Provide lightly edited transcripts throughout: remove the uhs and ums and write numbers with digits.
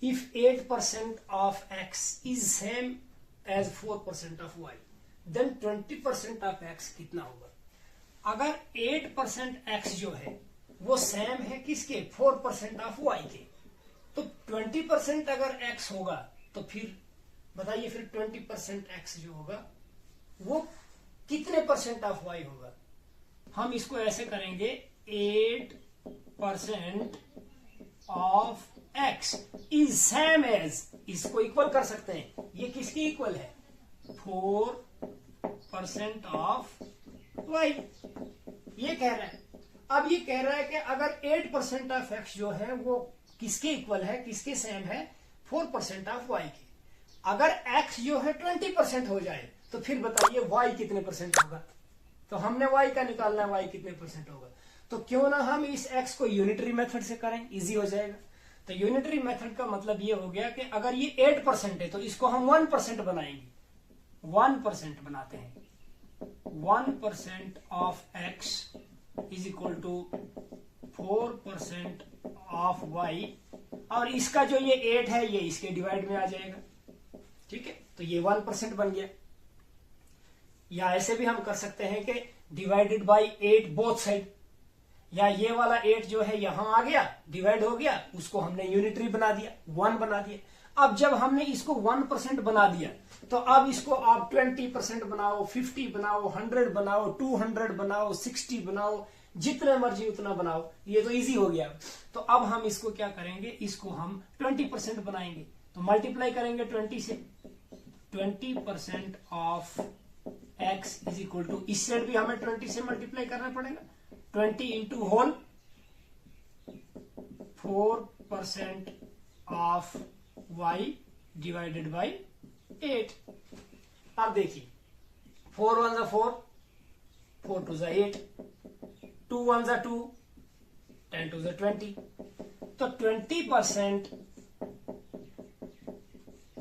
if 8% of x is same as 4% of y, then 20% of x कितना होगा? अगर 8% x जो है वो सेम है किसके? 4% ऑफ y के, तो 20% अगर x होगा तो फिर बताइए, फिर 20% x जो होगा वो कितने परसेंट ऑफ y होगा? हम इसको ऐसे करेंगे, 8% of x is same as, इसको इक्वल कर सकते हैं, ये किसके इक्वल है? 4% ऑफ y, ये कह रहा है। अब ये कह रहा है कि अगर 8% ऑफ x जो है वो किसके इक्वल है, किसके सेम है? 4% ऑफ y के। अगर x जो है 20% हो जाए तो फिर बताइए y कितने परसेंट होगा? तो हमने y का निकालना है, y कितने परसेंट होगा। तो क्यों ना हम इस x को यूनिटरी मेथड से करें, इजी हो जाएगा। तो यूनिटरी मेथड का मतलब ये हो गया कि अगर ये 8% है तो इसको हम 1% बनाएंगे, 1% बनाते हैं। 1% of x is equal to 4% of y, और इसका जो ये 8 है ये इसके डिवाइड में आ जाएगा, ठीक है। तो ये 1% बन गया। या ऐसे भी हम कर सकते हैं कि डिवाइडेड बाय 8 बोथ साइड, या ये वाला 8 जो है यहां आ गया, डिवाइड हो गया, उसको हमने यूनिटरी बना दिया, 1 बना दिया। अब जब हमने इसको 1% बना दिया तो अब इसको आप 20% बनाओ, 50 बनाओ, 100 बनाओ, 200 बनाओ, 60 बनाओ, जितने मर्जी उतना बनाओ, ये तो इजी हो गया। तो अब हम इसको क्या करेंगे, इसको हम 20% बनाएंगे, तो मल्टीप्लाई करेंगे 20 से। 20% of x is equal to, इस साइड भी हमें 20 से मल्टीप्लाई करना पड़ेगा, 20 into whole 4% of y divided by 8। अब देखिए, 4 1 जा 4, 4 2 जा 8, 2 1 जा 2, 10 2 जा 20। तो 20%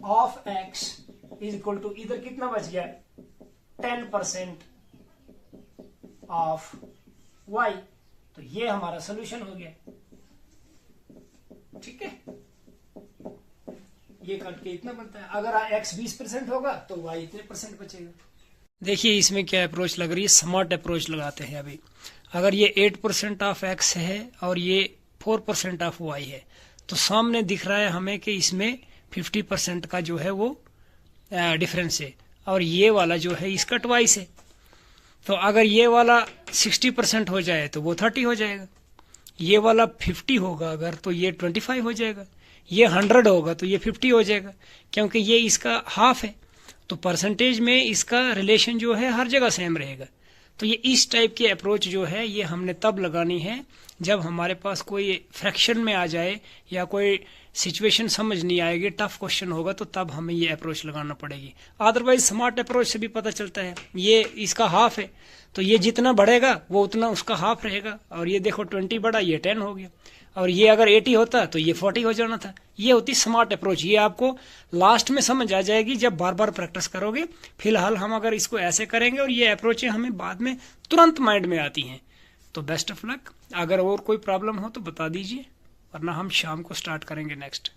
of x is equal to, इधर कितना बच गया? 10% ऑफ y। तो ये हमारा सोल्यूशन हो गया, ठीक है। ये कट के इतना बनता है। अगर x 20% होगा तो y इतने परसेंट बचेगा। देखिए इसमें क्या अप्रोच लग रही है, स्मार्ट अप्रोच लगाते हैं। अभी अगर ये 8% ऑफ x है और ये 4% ऑफ y है, तो सामने दिख रहा है हमें कि इसमें 50% का जो है वो डिफरेंस है, और ये वाला जो है इसका ट्वाइस है। तो अगर ये वाला 60% हो जाए तो वो 30 हो जाएगा, ये वाला 50 होगा अगर तो ये 25 हो जाएगा, ये 100 होगा तो ये 50 हो जाएगा, क्योंकि ये इसका हाफ है। तो परसेंटेज में इसका रिलेशन जो है हर जगह सेम रहेगा। तो ये इस टाइप की अप्रोच जो है ये हमने तब लगानी है जब हमारे पास कोई फ्रैक्शन में आ जाए या कोई सिचुएशन समझ नहीं आएगी, टफ क्वेश्चन होगा, तो तब हमें ये अप्रोच लगाना पड़ेगी। अदरवाइज स्मार्ट अप्रोच से भी पता चलता है ये इसका हाफ है, तो ये जितना बढ़ेगा वो उतना उसका हाफ रहेगा। और ये देखो 20 बढ़ा, ये 10 हो गया, और ये अगर 80 होता तो ये 40 हो जाना था। ये होती स्मार्ट अप्रोच। ये आपको लास्ट में समझ आ जाएगी जब बार बार प्रैक्टिस करोगे। फिलहाल हम अगर इसको ऐसे करेंगे और ये अप्रोचें हमें बाद में तुरंत माइंड में आती हैं। तो बेस्ट ऑफ लक। अगर और कोई प्रॉब्लम हो तो बता दीजिए, वरना हम शाम को स्टार्ट करेंगे नेक्स्ट।